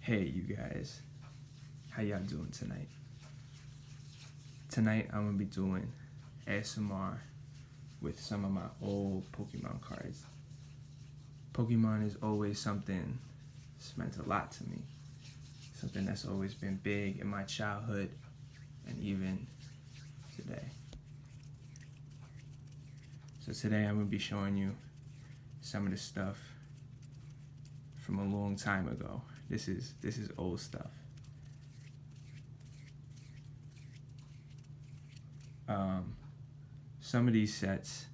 Hey you guys, how y'all doing tonight? Tonight I'm gonna be doing ASMR with some of my old Pokemon cards. Pokemon is always something that's meant a lot to me. Something that's always been big in my childhood and even today. So today I'm gonna be showing you some of the stuff from a long time ago. This is old stuff. Some of these sets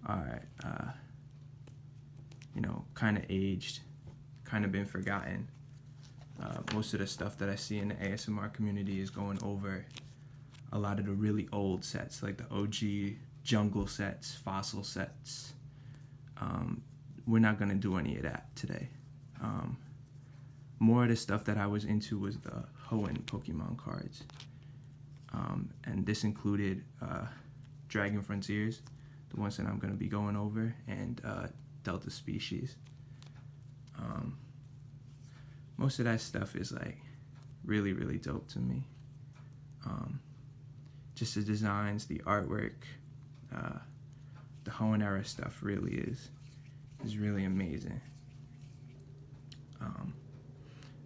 are, kind of aged, kind of been forgotten. Most of the stuff that I see in the ASMR community is going over a lot of the really old sets, like the OG jungle sets, fossil sets. We're not gonna do any of that today. More of the stuff that I was into was the Hoenn Pokemon cards. And this included Dragon Frontiers, the ones that I'm going to be going over, and Delta Species. Most of that stuff is like really, really dope to me. Just the designs, the artwork, the Hoenn era stuff really is really amazing.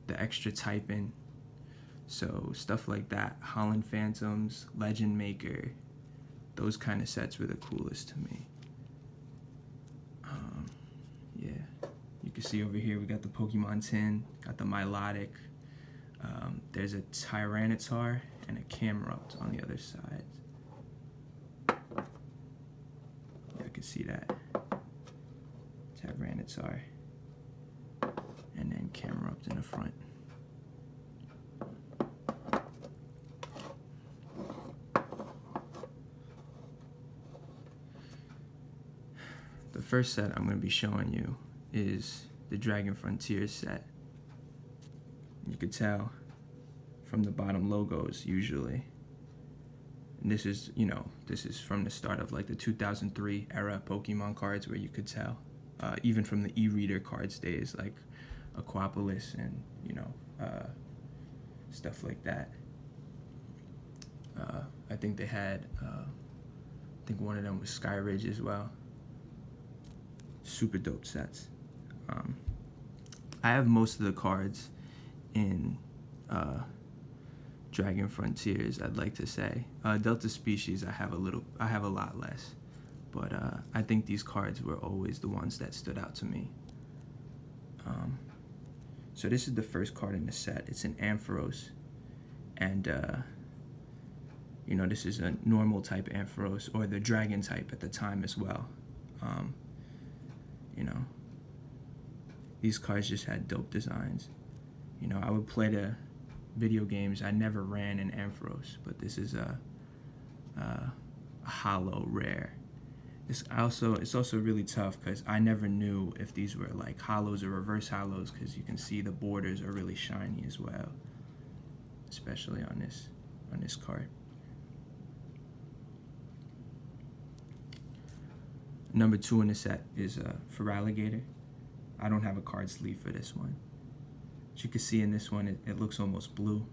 The extra typing, so stuff like that, Holland Phantoms, Legend Maker, those kind of sets were the coolest to me. Yeah, you can see over here we got the Pokemon tin, got the Milotic. There's a Tyranitar and a Camerupt on the other side. Yeah, I can see that. Tyranitar. And then Camerupt in the front. The first set I'm going to be showing you is the Dragon Frontiers set. You could tell from the bottom logos usually. And this is, this is from the start of like the 2003 era Pokemon cards, where you could tell, even from the e-reader cards days, like Aquapolis and, stuff like that. I think they had, I think one of them was Skyridge as well. Super dope sets. I have most of the cards in Dragon Frontiers, I'd like to say. Delta Species, I have a lot less. But I think these cards were always the ones that stood out to me. So this is the first card in the set. It's an Ampharos. And, this is a normal type Ampharos, or the dragon type at the time as well. These cards just had dope designs. I would play the video games. I never ran an Ampharos, but this is a hollow rare. It's also really tough because I never knew if these were like hollows or reverse hollows, because you can see the borders are really shiny as well, especially on this card. Number 2 in the set is Feraligatr. I don't have a card sleeve for this one. As you can see in this one, it looks almost blue.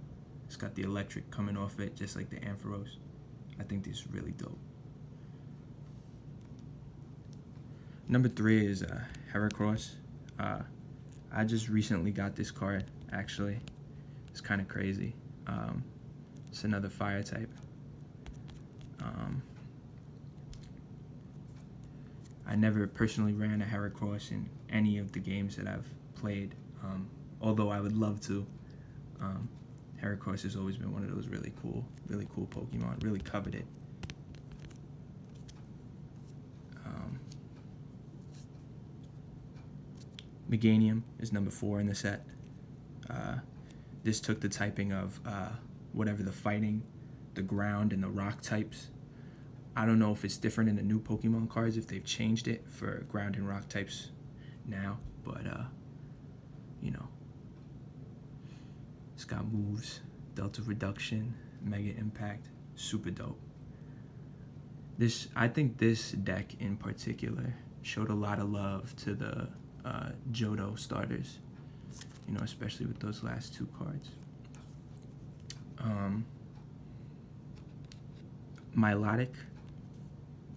It's got the electric coming off it, just like the Ampharos. I think this is really dope. Number 3 is Heracross. I just recently got this card, actually. It's kind of crazy. It's another fire type. I never personally ran a Heracross in any of the games that I've played, although I would love to. Heracross has always been one of those really cool Pokemon, really coveted. Meganium is number 4 in the set. This took the typing of whatever the fighting, the ground, and the rock types. I don't know if it's different in the new Pokemon cards, if they've changed it for ground and rock types now, but it's got moves, Delta Reduction, Mega Impact, super dope. I think this deck in particular showed a lot of love to the Johto starters. you know, especially with those last two cards. Milotic,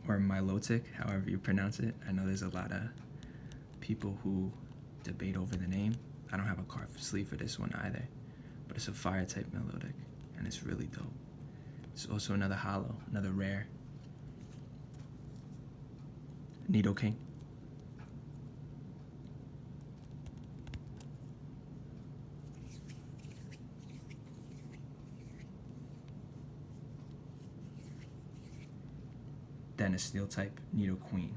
or Milotic, however you pronounce it. I know there's a lot of people who debate over the name. I don't have a card sleeve for this one either, but it's a fire type Milotic, and it's really dope. It's also another holo, another rare. Nidoking. Then a steel type Nidoqueen.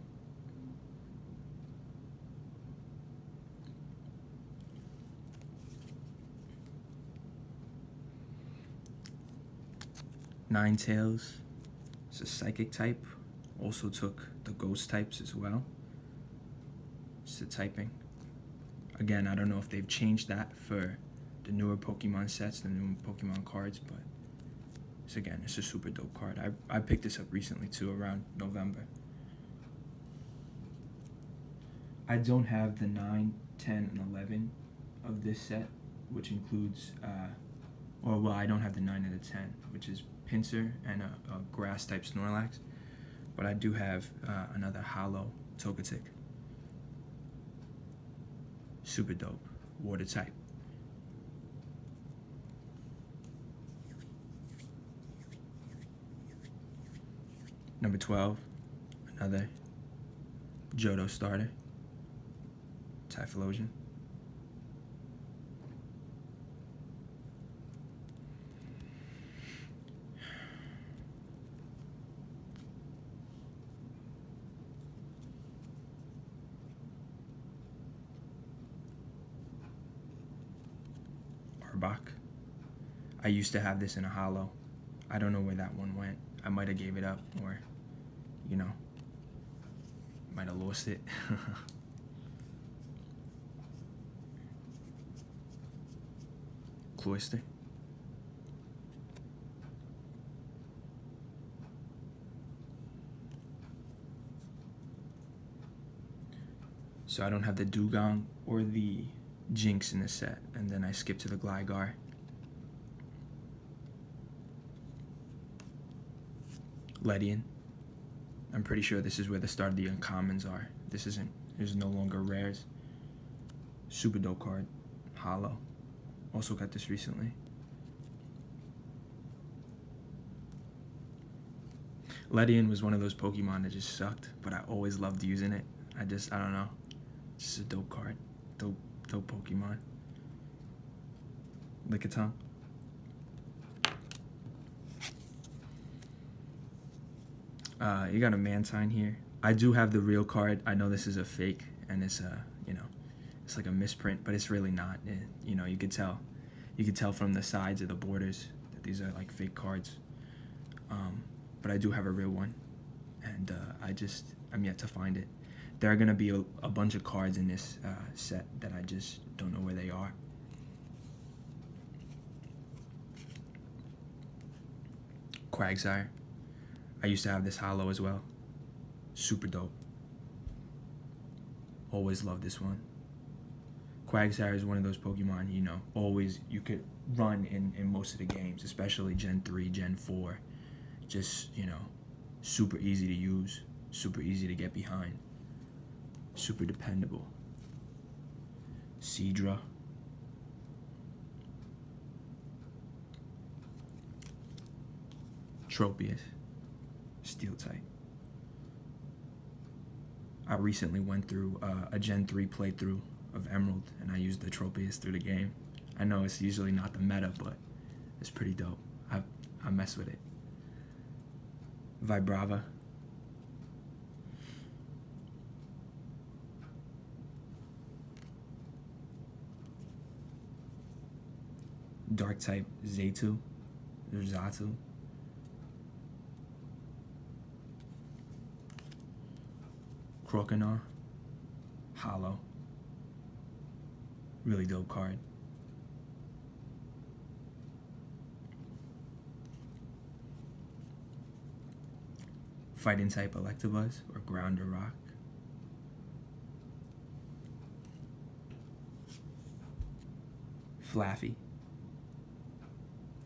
Ninetales. It's a psychic type. Also took the ghost types as well. It's the typing. Again, I don't know if they've changed that for the newer Pokemon sets, the newer Pokemon cards, but it's a super dope card. I picked this up recently too, around November. I don't have the 9, 10, and 11 of this set, which includes, I don't have the 9 and the 10, which is Pinsir and a grass type Snorlax, but I do have another holo Togetic. Super dope, water type. Number 12, another Johto starter, Typhlosion. Arbok. I used to have this in a holo. I don't know where that one went. I might have gave it up, or, you know, might have lost it. Cloyster. So I don't have the Dugong or the Jinx in this set, and then I skip to the Gligar. Ledian. I'm pretty sure this is where the start of the uncommons are. There's no longer rares. Super dope card. Holo. Also got this recently. Ledian was one of those Pokemon that just sucked, but I always loved using it. I don't know. It's just a dope card. Dope Pokemon. Lickitung. You got a Mantine here. I do have the real card. I know this is a fake, and it's it's like a misprint, but it's really not. You could tell. You could tell from the sides of the borders that these are like fake cards. But I do have a real one, and I'm yet to find it. There are gonna be a bunch of cards in this set that I just don't know where they are. Quagsire. I used to have this holo as well. Super dope. Always loved this one. Quagsire is one of those Pokemon, always you could run in most of the games, especially Gen 3, Gen 4. Just, super easy to use, super easy to get behind. Super dependable. Seadra. Tropius. Steel type. I recently went through a Gen 3 playthrough of Emerald, and I used the Tropius through the game. I know it's usually not the meta, but it's pretty dope. I mess with it. Vibrava. Dark type Zatu. Zatu. Croconaw. Holo. Really dope card. Fighting type Electabuzz or Ground or Rock. Flaffy.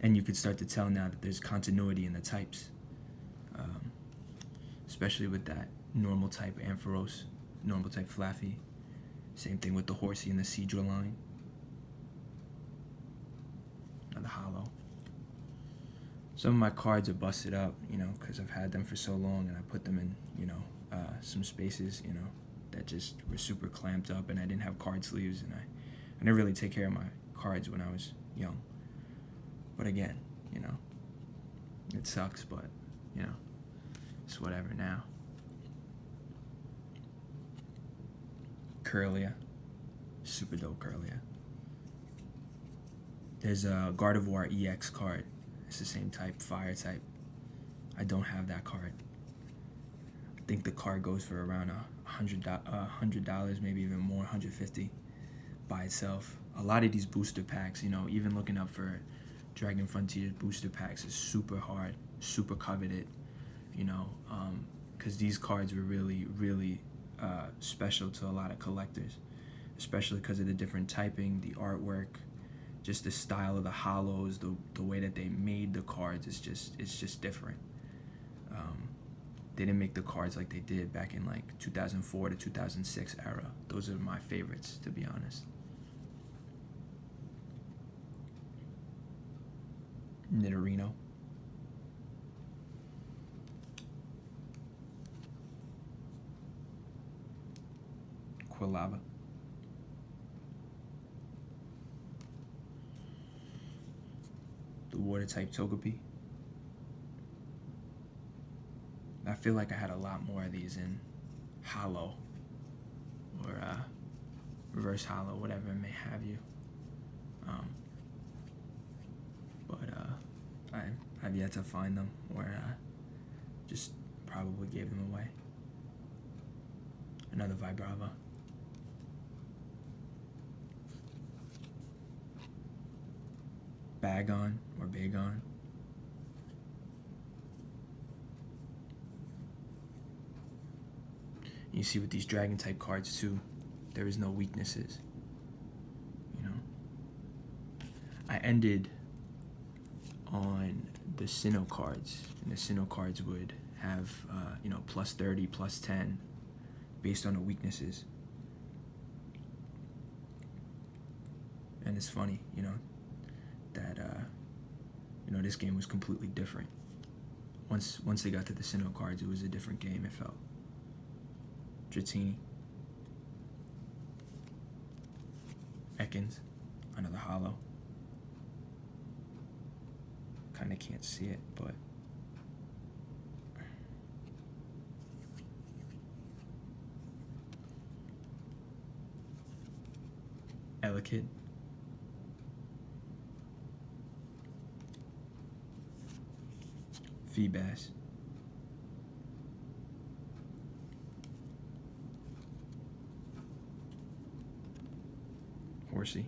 And you could start to tell now that there's continuity in the types, especially with that normal type Ampharos, normal type Flaffy. Same thing with the Horsey and the Seadra line. Another hollow. Some of my cards are busted up, you know, because I've had them for so long, and I put them in, you know, some spaces, you know, that just were super clamped up, and I didn't have card sleeves, and I didn't really take care of my cards when I was young. But again, you know, it sucks, but, you know, it's whatever now. Curlia. Super dope Curlia. There's a Gardevoir EX card. It's the same type, fire type. I don't have that card. I think the card goes for around $100, maybe even more, $150 by itself. A lot of these booster packs, you know, even looking up for Dragon Frontier booster packs is super hard, super coveted, you know, because these cards were really, really special to a lot of collectors, especially because of the different typing, the artwork, just the style of the hollows, the way that they made the cards is just different. They didn't make the cards like they did back in like 2004 to 2006 era. Those are my favorites, to be honest. Nidorino. Quilava. The water type Togepi. I feel like I had a lot more of these in Hollow or Reverse Hollow, whatever it may have you. But I've yet to find them, or just probably gave them away. Another Vibrava. Bagon or Bagon. You see with these dragon type cards too, there is no weaknesses. You know, I ended on the Sinnoh cards, and the Sinnoh cards would have you know, plus 30, plus 10, based on the weaknesses. And it's funny, you know, that you know, this game was completely different. Once they got to the Sinnoh cards, it was a different game, it felt. Dratini. Ekans, another hollow. Kinda can't see it, but Elekid. Feebas. Horsey.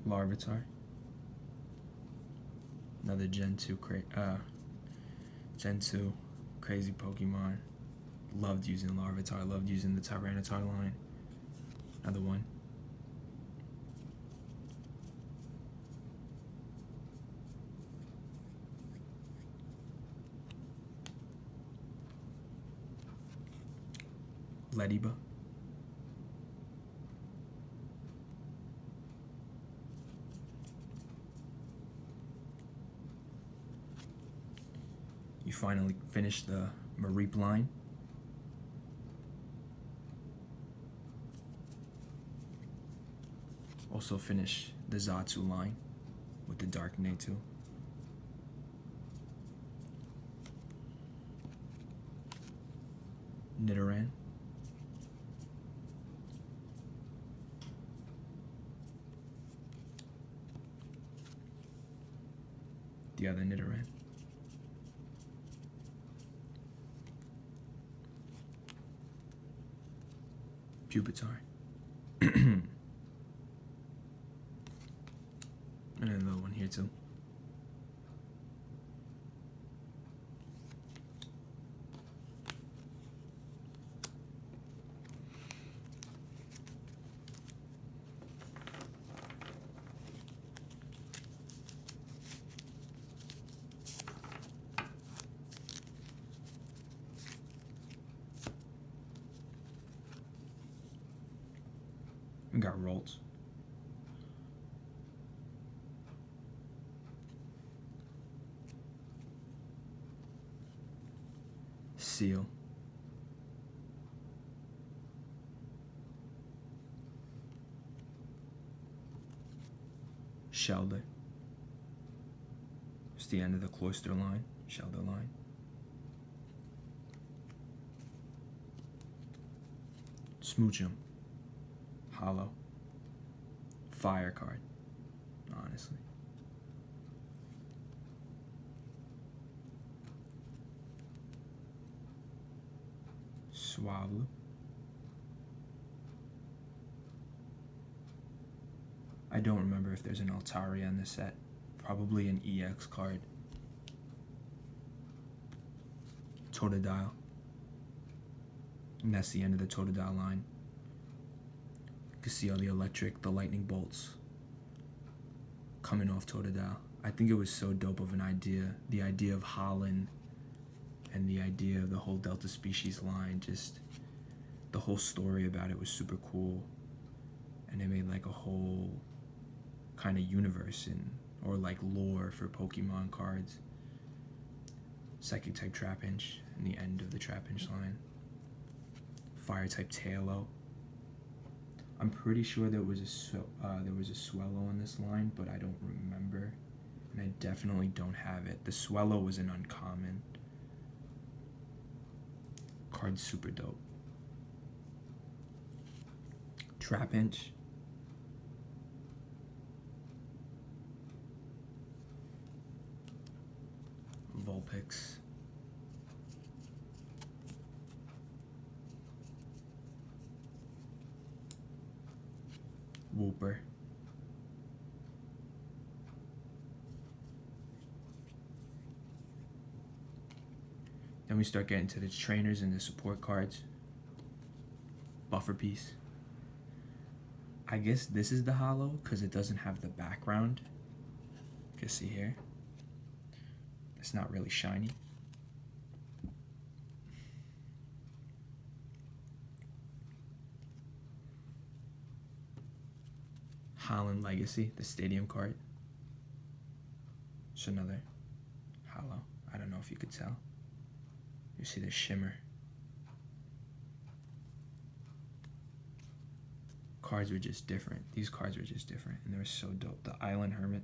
Larvitar. Another Gen 2 crazy Pokemon. Loved using Larvitar, loved using the Tyranitar line. Another one. Lediba. You finally finished the Mareep line. Also finish the Zatsu line with the Dark Natu. Nidoran. The other Nidoran. Pupitar. And another one here too. We got Rolts. Seal. Shelder. It's the end of the cloister line, Shelder line. Smoochum. Hollow. Fire card, honestly. Swablu. I don't remember if there's an Altaria in this set. Probably an EX card. Totodile. And that's the end of the Totodile line. You can see all the electric, the lightning bolts coming off Totodile. I think it was so dope of an idea. The idea of Holland and the idea of the whole Delta species line, just the whole story about it was super cool. And they made like a whole kind of universe or like lore for Pokemon cards. Psychic type Trapinch and the end of the Trapinch line. Fire type Tailo. I'm pretty sure there was a Swellow in this line, but I don't remember, and I definitely don't have it. The Swellow was an uncommon. Card's super dope. Trapinch. Vulpix. Wooper. Then we start getting to the trainers and the support cards. Buffer piece. I guess this is the hollow because it doesn't have the background. You can see here. It's not really shiny. Holland Legacy, the stadium card. It's another hollow. I don't know if you could tell. You see the shimmer. Cards were just different. These cards were just different, and they were so dope. The Island Hermit.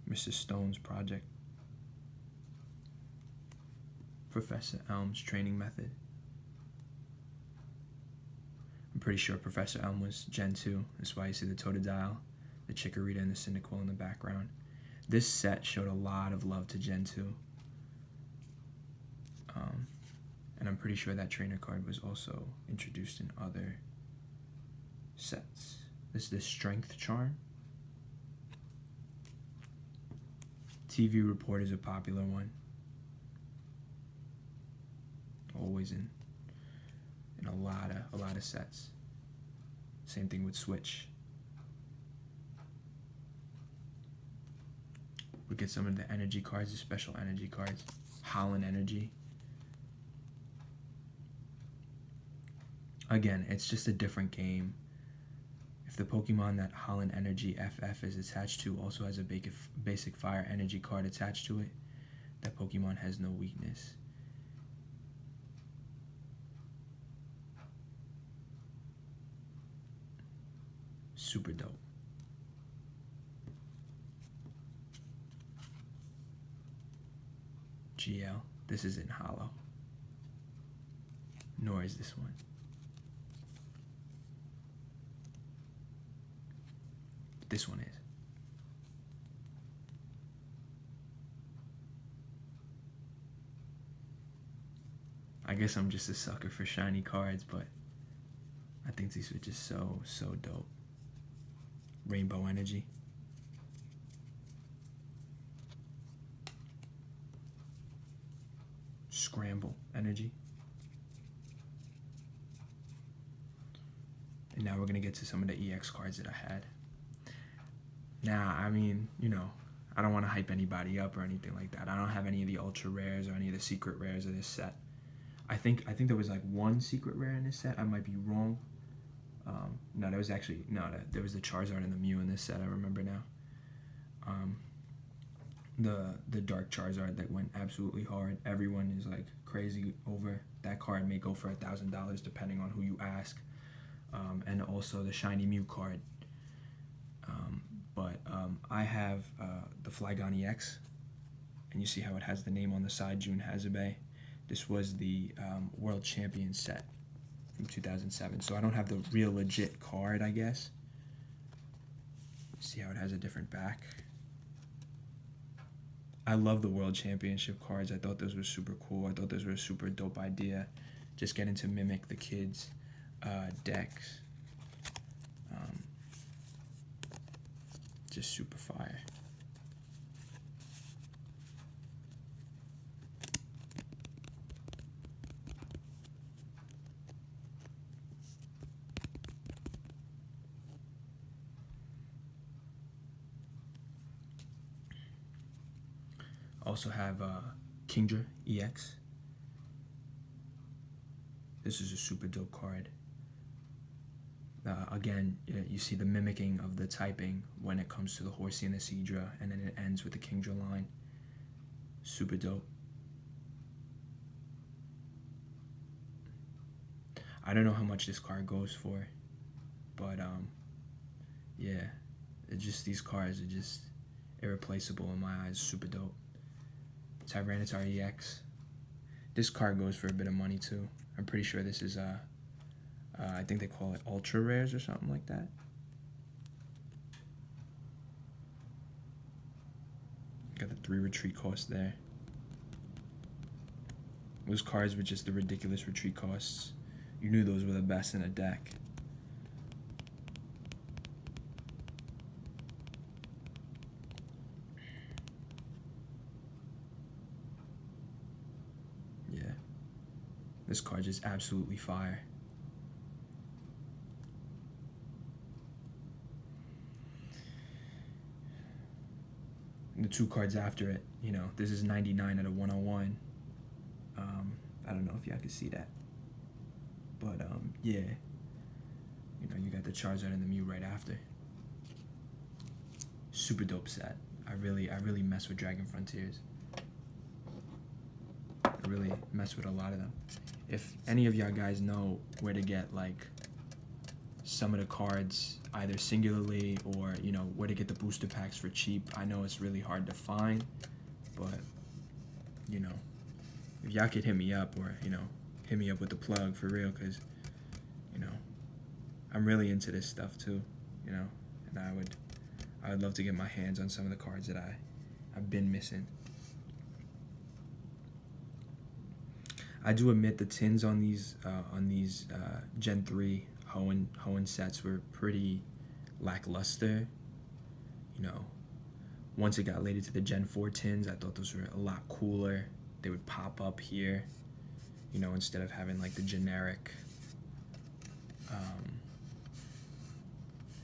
Mr. Stone's Project. Professor Elm's Training Method. I'm pretty sure Professor Elm was Gen 2. That's why you see the Totodile, the Chikorita, and the Cyndaquil in the background. This set showed a lot of love to Gen 2. And I'm pretty sure that trainer card was also introduced in other sets. This is the Strength Charm. TV Report is a popular one. Always in a lot of sets. Same thing with Switch. We get some of the energy cards, the special energy cards. Holland Energy. Again, it's just a different game. If the Pokemon that Holland Energy FF is attached to also has a basic fire energy card attached to it, that Pokemon has no weakness. Super dope. GL. This isn't hollow. Nor is this one. But this one is. I guess I'm just a sucker for shiny cards, but I think these were just so dope. Rainbow Energy. Scramble Energy. And now we're going to get to some of the EX cards that I had. Now, I mean, you know, I don't want to hype anybody up or anything like that. I don't have any of the ultra rares or any of the secret rares of this set. I think there was like one secret rare in this set. I might be wrong. No, there was actually there was the Charizard and the Mew in this set. I remember now. The Dark Charizard that went absolutely hard. Everyone is like crazy over that card. May go for $1,000 depending on who you ask. And also the shiny Mew card. But I have the Flygon EX, and you see how it has the name on the side, Jun Hazube. This was the World Champion set from 2007, so I don't have the real legit card, I guess. See how it has a different back. I love the World Championship cards. I thought those were super cool. I thought those were a super dope idea. Just getting to mimic the kids' decks. Just super fire. Also have Kingdra EX. This is a super dope card. Again, you see the mimicking of the typing when it comes to the Horsey and the Seadra, and then it ends with the Kingdra line. Super dope. I don't know how much this card goes for, but yeah, these cards are just irreplaceable in my eyes. Super dope. Tyranitar EX. This card goes for a bit of money too. I'm pretty sure this is I think they call it ultra rares or something like that. Got the 3 retreat costs there. Those cards were just the ridiculous retreat costs. You knew those were the best in a deck. Yeah. This card is absolutely fire. The 2 cards after it, you know, this is 99 out of 101. I don't know if y'all can see that, but yeah, you know, you got the Charizard and the Mew right after. Super dope set. I really mess with Dragon Frontiers. I really mess with a lot of them. If any of y'all guys know where to get like some of the cards either singularly or, you know, where to get the booster packs for cheap, I know it's really hard to find, but, you know, if y'all could hit me up, or, you know, hit me up with the plug for real, because, you know, I'm really into this stuff too, you know, and I would love to get my hands on some of the cards that I've been missing. I do admit the tins on these Gen 3 Hoenn sets were pretty lackluster. You know, once it got later to the Gen 4 tins, I thought those were a lot cooler. They would pop up here, you know, instead of having like the generic,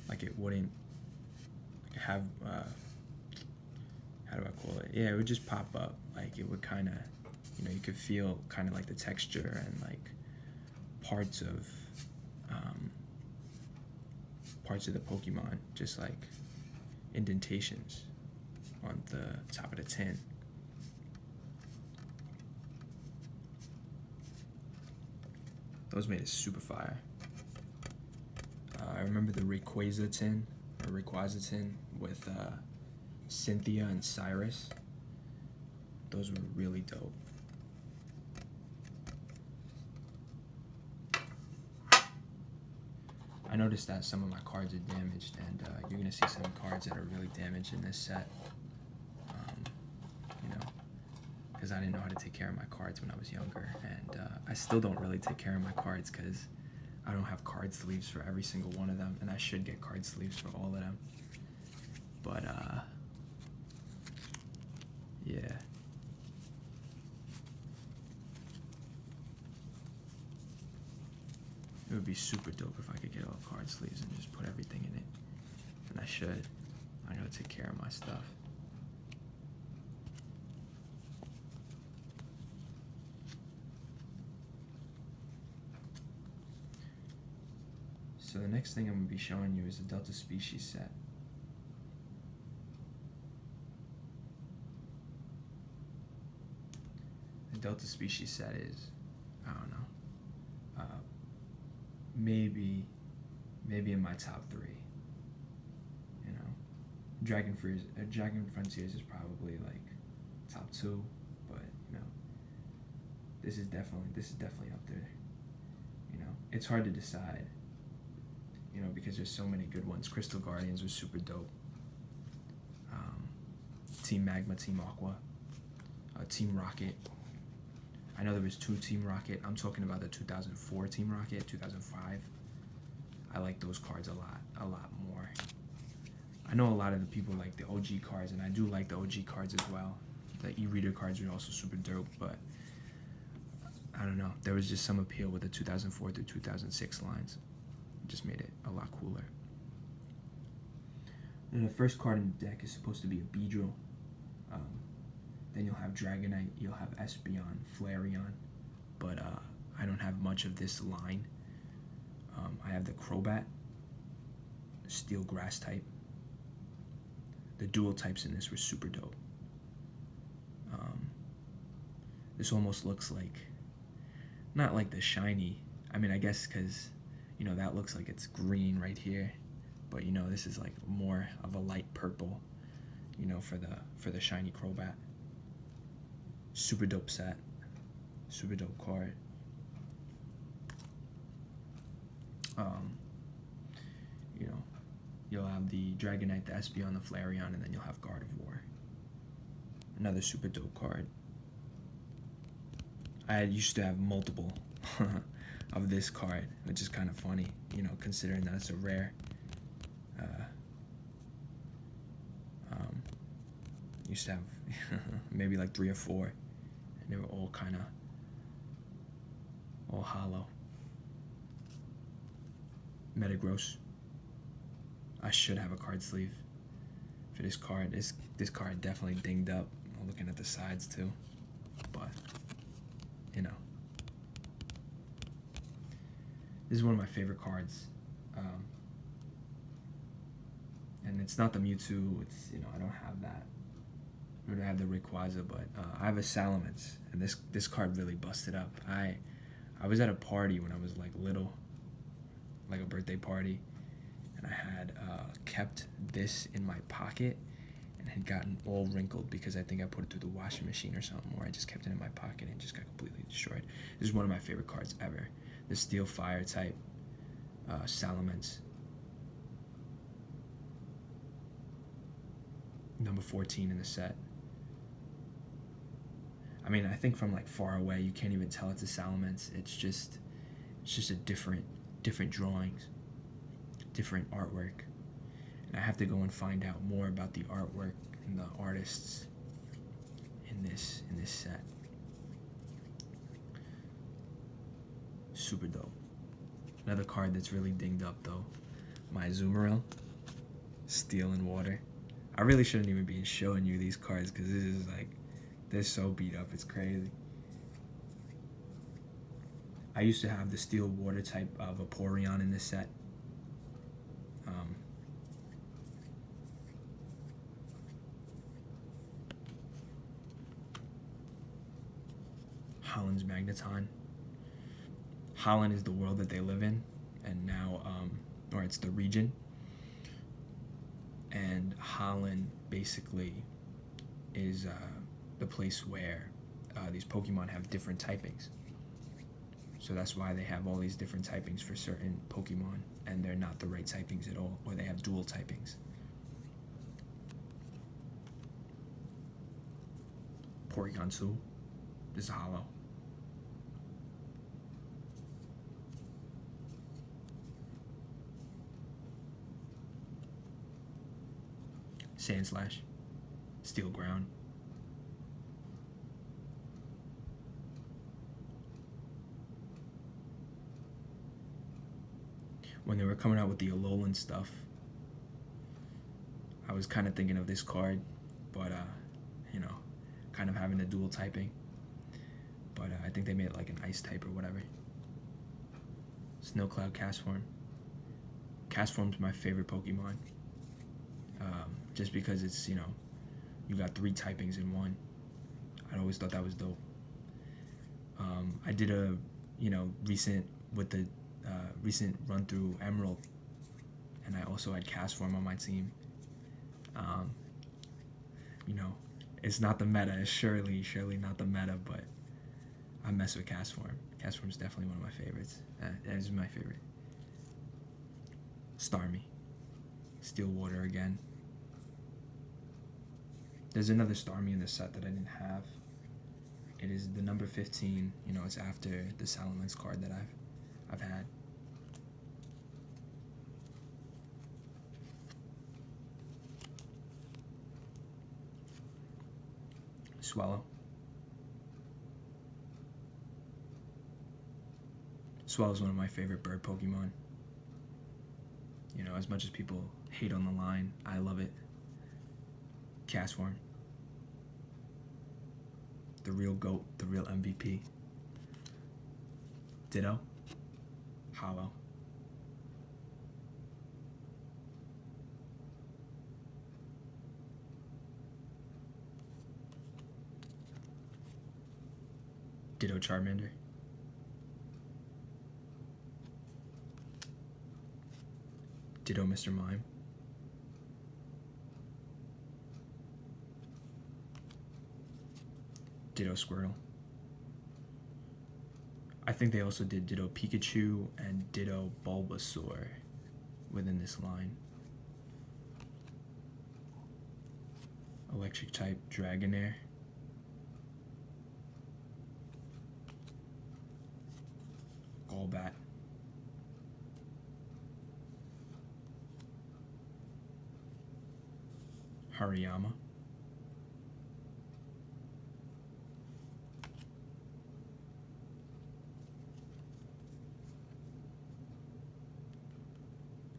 like it wouldn't have, how do I call it? Yeah, it would just pop up. Like it would kind of, you know, you could feel kind of like the texture and like parts of the Pokemon, just like indentations on the top of the tin. Those made it super fire. I remember the Rayquaza tin, or Rayquaza tin with Cynthia and Cyrus. Those were really dope. I noticed that some of my cards are damaged, and you're gonna see some cards that are really damaged in this set. You know, because I didn't know how to take care of my cards when I was younger, and I still don't really take care of my cards because I don't have card sleeves for every single one of them, and I should get card sleeves for all of them. But yeah. It would be super dope if I could get all card sleeves and just put everything in it. And I should. I gotta take care of my stuff. So the next thing I'm going to be showing you is the Delta Species set. The Delta Species set is, I don't know, maybe in my top 3. You know, Dragon Frontiers is probably like top 2, but you know, this is definitely up there. You know, it's hard to decide. You know, because there's so many good ones. Crystal Guardians was super dope. Team Magma, Team Aqua, Team Rocket. I know there was 2 Team Rocket. I'm talking about the 2004 Team Rocket, 2005. I like those cards a lot more. I know a lot of the people like the OG cards, and I do like the OG cards as well. The e-reader cards are also super dope, but I don't know. There was just some appeal with the 2004 through 2006 lines. It just made it a lot cooler. And the first card in the deck is supposed to be a Beedrill. Then you'll have Dragonite, you'll have Espeon, Flareon, but I don't have much of this line. I have the Crobat, Steel Grass type. The dual types in this were super dope. This almost looks like, not like the shiny, I mean I guess because, you know, that looks like it's green right here, but you know, this is like more of a light purple, you know, for the shiny Crobat. Super dope set, super dope card. You know, you'll have the Dragonite, the Espeon, the Flareon, and then you'll have Gardevoir. Another super dope card. I used to have multiple of this card, which is kind of funny, you know, considering that it's a rare. Used to have maybe like 3 or 4, and they were all kind of all hollow. Metagross. I should have a card sleeve for this card. This card definitely dinged up. I'm looking at the sides too, but you know, this is one of my favorite cards. And it's not the Mewtwo. It's, you know, I don't have that. I don't have the Rayquaza, but I have a Salamence, and this card really busted up. I was at a party when I was like little, like a birthday party, and I had kept this in my pocket and had gotten all wrinkled because I think I put it through the washing machine or something, or I just kept it in my pocket and it just got completely destroyed. This is one of my favorite cards ever. The Steel Fire type Salamence. Number 14 in the set. I mean, I think from like far away you can't even tell it's a Salamence. It's just a different drawings, different artwork. And I have to go and find out more about the artwork and the artists in this set. Super dope. Another card that's really dinged up though, my Azumarill, Steel and Water. I really shouldn't even be showing you these cards because this is like, they're so beat up, it's crazy. I used to have the Steel Water type of Vaporeon in this set. Holland's Magneton. Holland is the world that they live in, and now, or it's the region. And Holland basically is the place where these Pokemon have different typings. So that's why they have all these different typings for certain Pokemon, and they're not the right typings at all, or they have dual typings. Porygon 2 is hollow. Sandslash, Steel Ground. When they were coming out with the Alolan stuff, I was kind of thinking of this card, but you know, kind of having the dual typing. But I think they made it like an ice type or whatever. Snow Cloud Castform, Castform's my favorite Pokemon. Just because it's, you got 3 typings in one. I always thought that was dope. I did a, recent run through Emerald, and I also had Castform on my team. It's not the meta. It's surely not the meta, but I mess with Castform. Castform's definitely one of my favorites. That is my favorite. Starmie. Stillwater again. There's another Starmie in the set that I didn't have. It is the number 15. It's after the Salamence card that I've had. Swallow. Swallow's one of my favorite bird Pokemon. As much as people hate on the line, I love it. Castform. The real GOAT, the real MVP. Ditto. Hollow. Ditto Charmander. Ditto Mr. Mime. Ditto Squirtle. I think they also did Ditto Pikachu and Ditto Bulbasaur within this line. Electric type Dragonair. Golbat. Hariyama.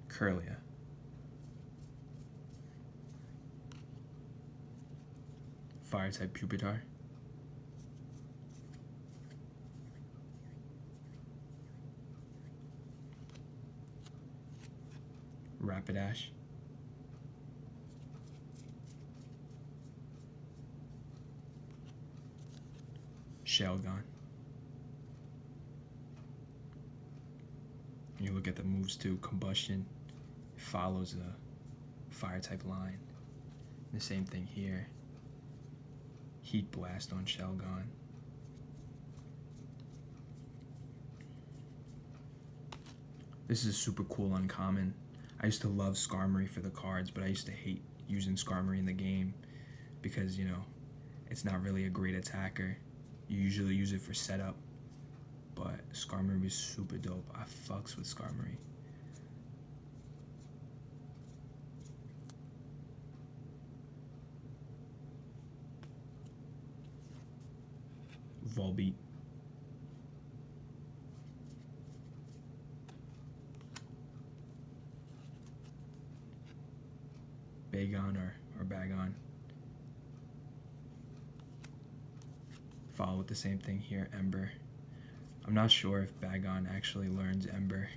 Curlia. Fire type Pupitar. Rapidash. Shelgon. You look at the moves too. Combustion follows a fire type line. The same thing here. Heat Blast on Shelgon. This is a super cool uncommon. I used to love Skarmory for the cards, but I used to hate using Skarmory in the game because, it's not really a great attacker. You usually use it for setup, but Skarmory is super dope. I fucks with Skarmory. Volbeat. Bagon or Bagon. Follow with the same thing here, Ember. I'm not sure if Bagon actually learns Ember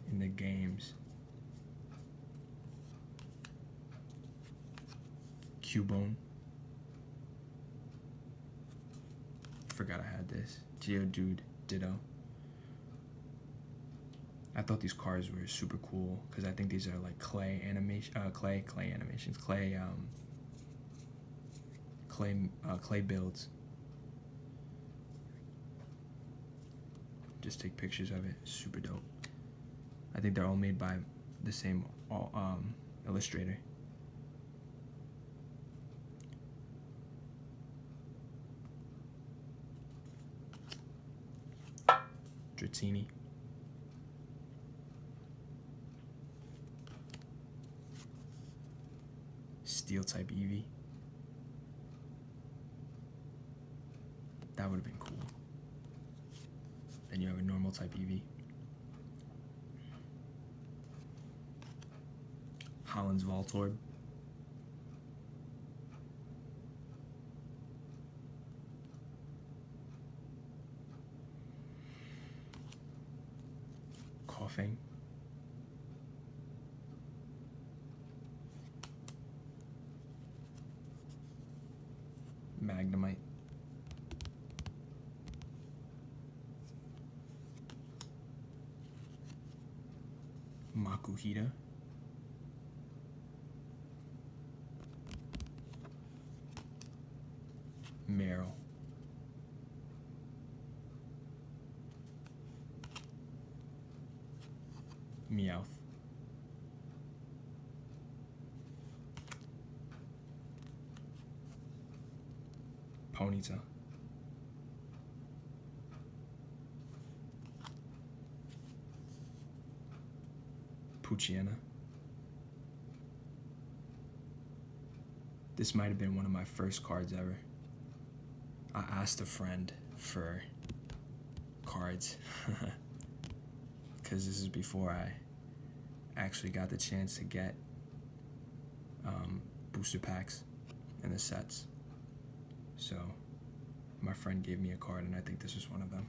in the games. Cubone. Forgot I had this. Geodude, Ditto. I thought these cards were super cool because I think these are like clay animations, clay builds. Just take pictures of it. Super dope. I think they're all made by the same illustrator. Dratini. Steel type Eevee. That would have been cool. Then you have a normal type Eevee. Holland's Voltorb. Coughing. Magnemite. Makuhita. Meryl. Meowth. Ponyta. Poochyena. This might have been one of my first cards ever. I asked a friend for cards because this is before I actually got the chance to get booster packs and the sets. So my friend gave me a card, and I think this was one of them.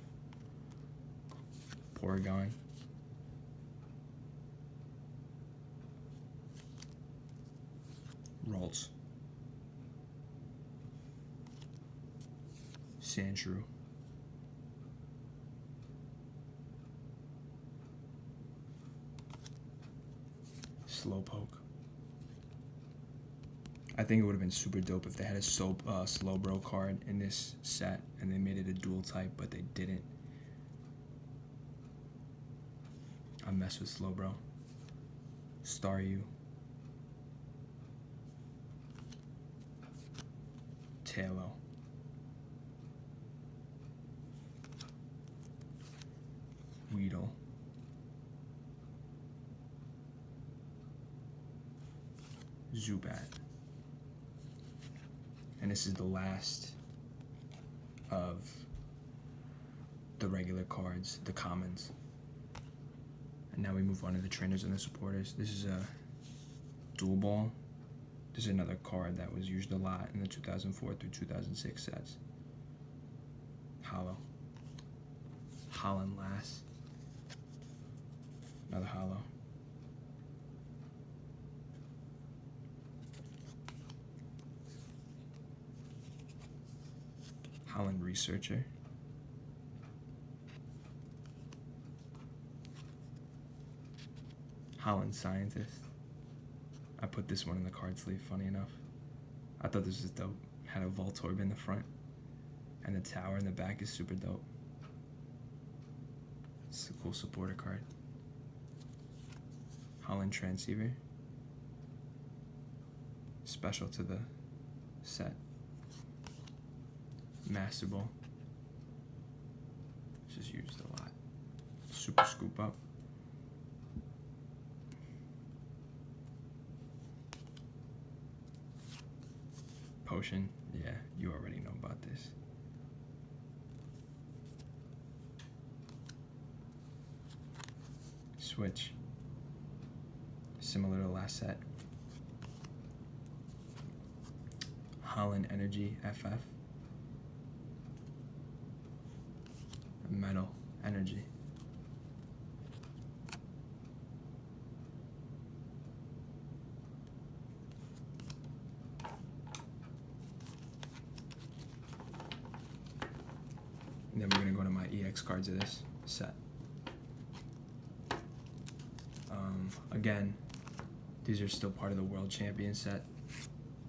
Porygon. Ralts. Sandshrew. Slowpoke. I think it would have been super dope if they had a Slowbro card in this set and they made it a dual type, but they didn't. I mess with Slowbro. Staryu. Tailo. Weedle. Zubat. And this is the last of the regular cards, the commons. And now we move on to the trainers and the supporters. This is a dual ball. This is another card that was used a lot in the 2004 through 2006 sets. Hollow. Holland Lass. Another hollow. Holland Researcher. Holland Scientist. I put this one in the card sleeve, funny enough. I thought this was dope. Had a Voltorb in the front, and the tower in the back is super dope. It's a cool supporter card. Holland Transceiver. Special to the set. Master Ball. This is used a lot. Super Scoop Up. Potion. Yeah, you already know about this. Switch. Similar to the last set. Holland Energy FF. Metal Energy. And then we're going to go to my EX cards of this set. Again, these are still part of the World Champion set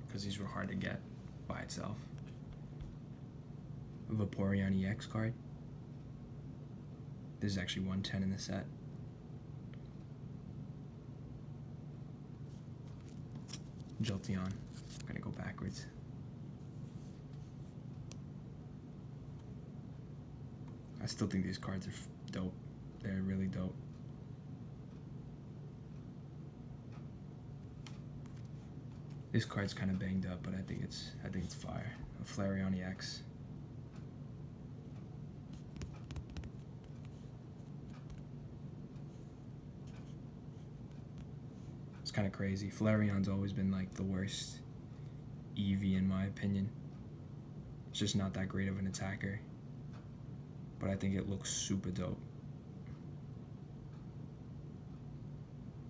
because these were hard to get by itself. Vaporeon EX card. This is actually 110 in the set. Jolteon. I'm gonna go backwards. I still think these cards are dope. They're really dope. This card's kind of banged up, but I think it's fire. A Flareon EX. It's kind of crazy. Flareon's always been like the worst EV in my opinion. It's just not that great of an attacker, but I think it looks super dope.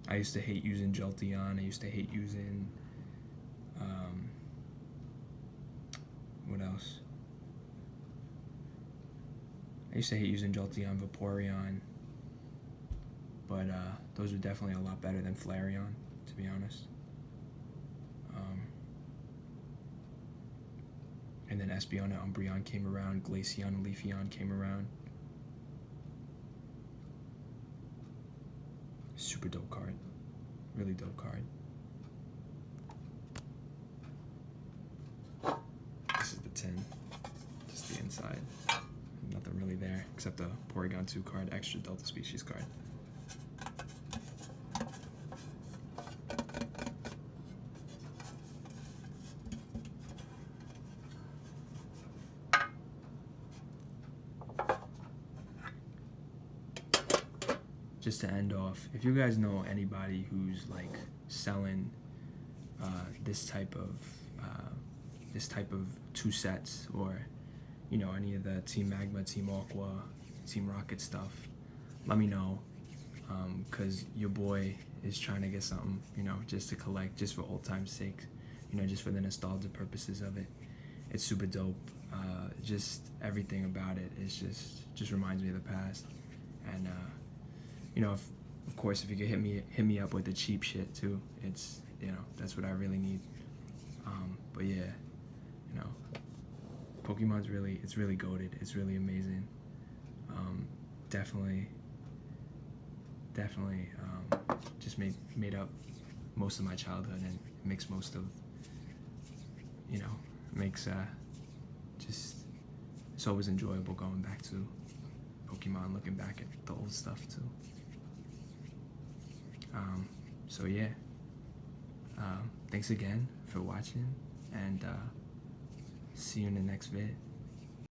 I used to hate using Jolteon. I used to hate using, what else? I used to hate using Jolteon, Vaporeon, but those are definitely a lot better than Flareon, to be honest. And then Espeon and Umbreon came around, Glaceon and Leafeon came around. Super dope card. Really dope card. This is the tin. Just the inside. Nothing really there except the Porygon 2 card, extra Delta Species card. Just to end off, if you guys know anybody who's like selling this type of 2 sets, or you know, any of the Team Magma, Team Aqua, Team Rocket stuff, let me know, because your boy is trying to get something, you know, just to collect, just for old time's sake, you know, just for the nostalgia purposes of it. It's super dope. Just everything about it is just reminds me of the past. And you know, of course, if you could hit me up with the cheap shit too, it's, you know, that's what I really need. But yeah, you know, Pokemon's it's really goated. It's really amazing. Definitely just made up most of my childhood, and makes most of, you know, makes just, it's always enjoyable going back to Pokemon, looking back at the old stuff too. So yeah, thanks again for watching, and see you in the next vid.